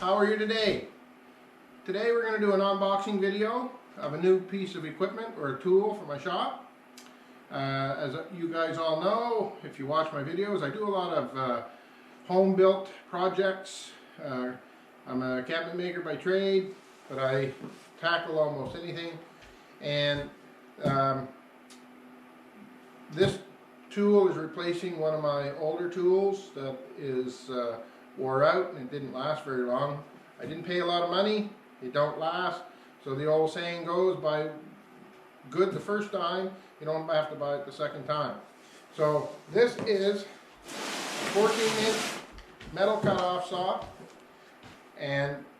how are you today? Today we're going to do an unboxing video of a new piece of equipment or a tool for my shop. As you guys all know, if you watch my videos, I do a lot of home-built projects. I'm a cabinet maker by trade, but I tackle almost anything. And this tool is replacing one of my older tools that is wore out and it didn't last very long. I didn't pay a lot of money, it don't last. So the old saying goes, buy good the first time, you don't have to buy it the second time. So this is a 14-inch metal cutoff saw,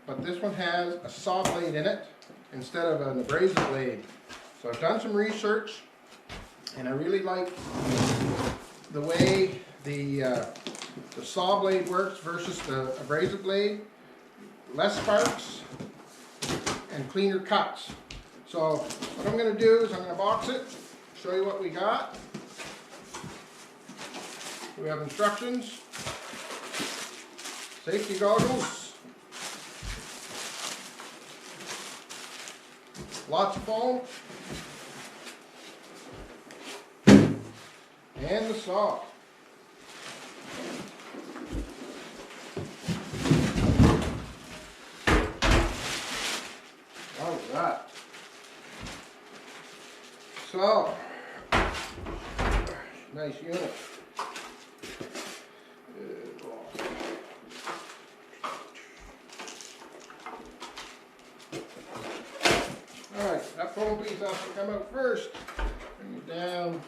but this one has a saw blade in it instead of an abrasive blade. So I've done some research and I really like the way the saw blade works versus the abrasive blade. Less sparks and cleaner cuts. So what I'm going to do is I'm going to box it, show you what we got. We have instructions, safety goggles, lots of foam, and the saw. All right. So, nice unit. All right, that foam piece has to come out first. Bring it down.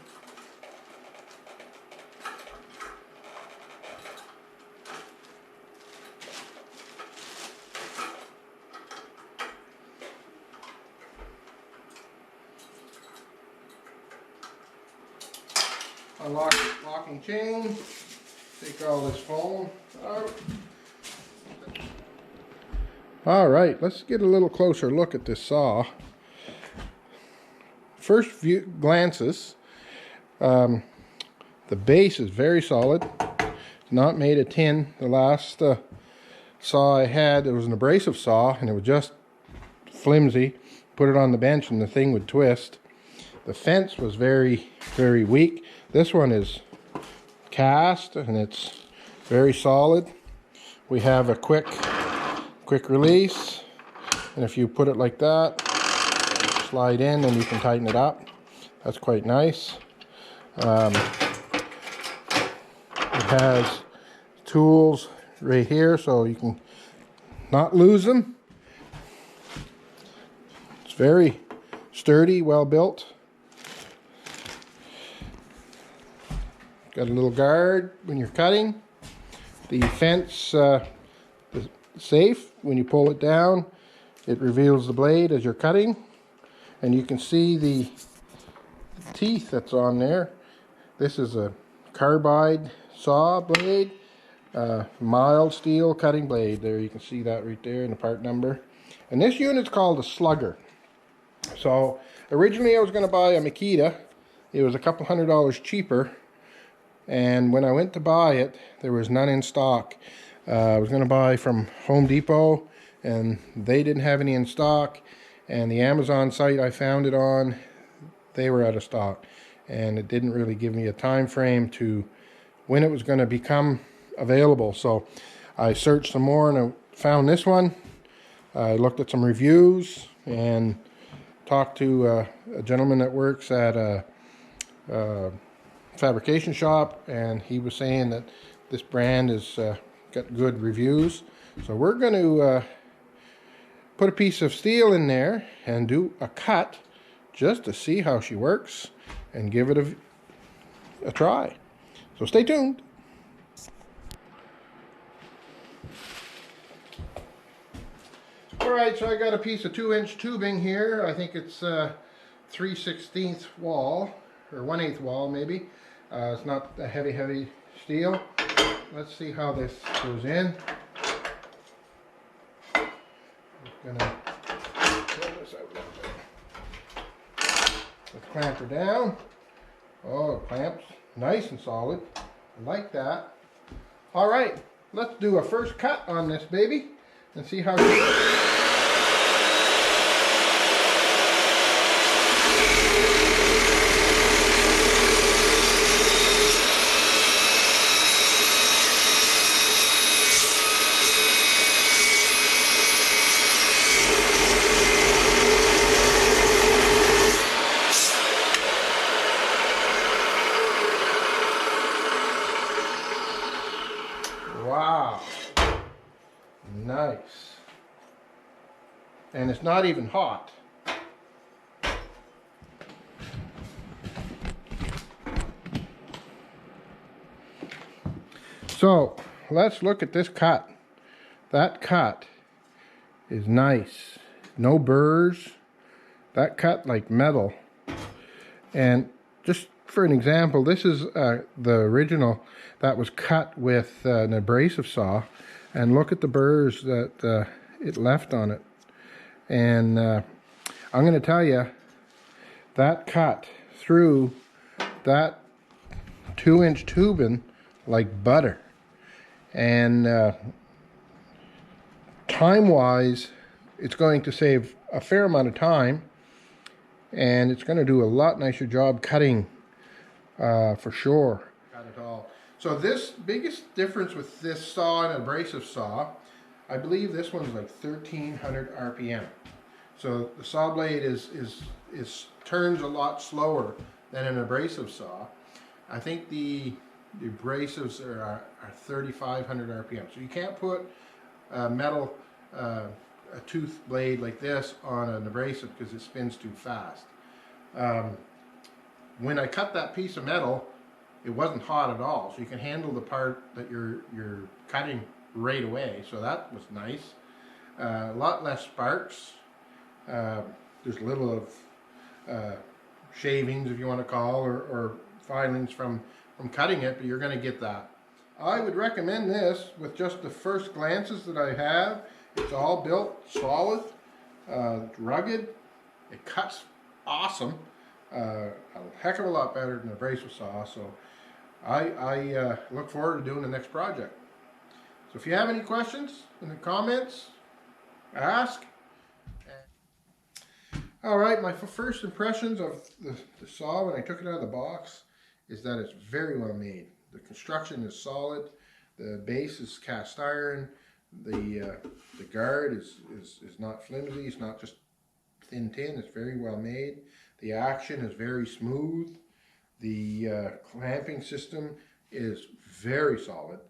Unlock the locking chain, take all this foam out. Alright, let's get a little closer look at this saw. First view glances, the base is very solid. It's not made of tin. The last saw I had, it was an abrasive saw and it was just flimsy. Put it on the bench and the thing would twist. The fence was very, very weak. This one is cast and it's very solid. We have a quick release, and if you put it like that, slide in and you can tighten it up. That's quite nice. It has tools right here so you can not lose them. It's very sturdy, well built. Got a little guard when you're cutting. The fence is safe. When you pull it down, it reveals the blade as you're cutting. And you can see the teeth that's on there. This is a carbide saw blade. Mild steel cutting blade. There, you can see that right there in the part number. And this unit's called a SLUGGER. So originally I was going to buy a Makita. It was a couple $100 cheaper. And when I went to buy it, there was none in stock. I was going to buy from Home Depot, and they didn't have any in stock. And the Amazon site I found it on, they were out of stock. And it didn't really give me a time frame to when it was going to become available. So I searched some more and I found this one. I looked at some reviews and talked to a gentleman that works at a fabrication shop, and he was saying that this brand has got good reviews. So we're going to put a piece of steel in there and do a cut just to see how she works and give it a try. So stay tuned. Alright, so I got a piece of 2-inch tubing here. I think it's 3/16 wall, or 1/8 wall maybe. It's not a heavy steel. Let's see how this goes in. I'm gonna pull this out a little bit. Let's clamp her down. Oh, it clamps nice and solid. I like that. All right, let's do a first cut on this baby. and see how wow, nice. And it's not even hot. So let's look at this cut. That cut is nice. No burrs. That cut like metal. And just for an example, this is the original that was cut with an abrasive saw. And look at the burrs that it left on it. And I'm going to tell you, that cut through that 2-inch tubing like butter. And time-wise, it's going to save a fair amount of time, and it's going to do a lot nicer job cutting for sure. Got it all. So this biggest difference with this saw and an abrasive saw, I believe this one's like 1300 RPM. So the saw blade turns a lot slower than an abrasive saw. I think the abrasives are 3500 RPM. So you can't put a metal, a tooth blade like this on an abrasive because it spins too fast. When I cut that piece of metal, it wasn't hot at all. So you can handle the part that you're cutting right away. So that was nice. A lot less sparks. There's a little of shavings, if you want to call, or filings from cutting it, but you're going to get that. I would recommend this with just the first glances that I have. It's all built solid, it's rugged, it cuts awesome, a heck of a lot better than a abrasive saw. So I look forward to doing the next project. So if you have any questions in the comments, ask. Alright, my first impressions of the saw when I took it out of the box is that it's very well made. The construction is solid, the base is cast iron, the guard is not flimsy, it's not just thin tin, it's very well made. The action is very smooth. The clamping system is very solid,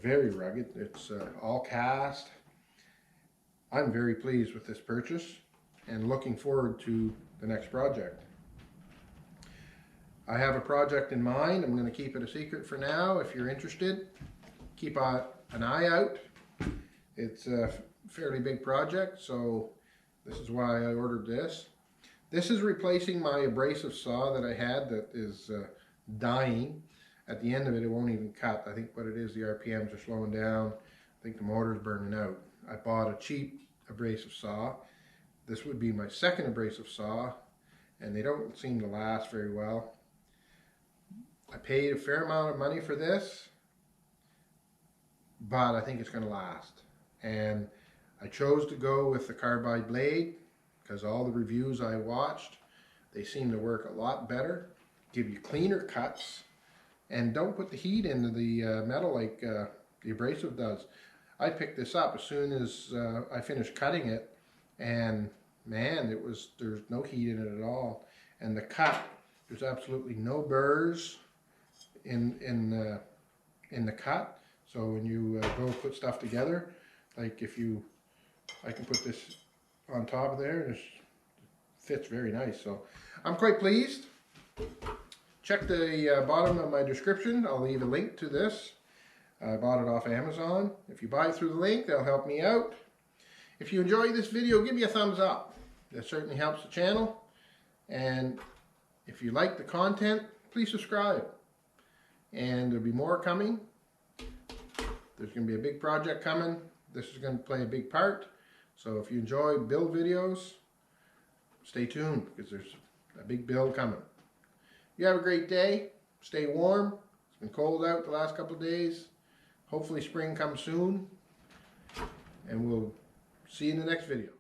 very rugged. It's all cast. I'm very pleased with this purchase and looking forward to the next project. I have a project in mind. I'm going to keep it a secret for now. If you're interested, keep an eye out. It's a fairly big project, so this is why I ordered this. This is replacing my abrasive saw that I had that is dying. At the end of it, it won't even cut. I think what it is, the RPMs are slowing down. I think the motor's burning out. I bought a cheap abrasive saw. This would be my second abrasive saw, and they don't seem to last very well. I paid a fair amount of money for this, but I think it's going to last. And I chose to go with the carbide blade because all the reviews I watched, they seem to work a lot better, give you cleaner cuts, and don't put the heat into the metal like the abrasive does. I picked this up as soon as I finished cutting it, and man, there's no heat in it at all. And the cut, there's absolutely no burrs in the cut. So when you go put stuff together, like I can put this on top of there, and it fits very nice. So I'm quite pleased. Check the bottom of my description. I'll leave a link to this. I bought it off Amazon. If you buy through the link, that'll help me out. If you enjoy this video, give me a thumbs up. That certainly helps the channel. And if you like the content, please subscribe. And there'll be more coming. There's going to be a big project coming. This is going to play a big part. So if you enjoy build videos, stay tuned because there's a big build coming. You have a great day. Stay warm. It's been cold out the last couple of days. Hopefully spring comes soon. and we'll see you in the next video.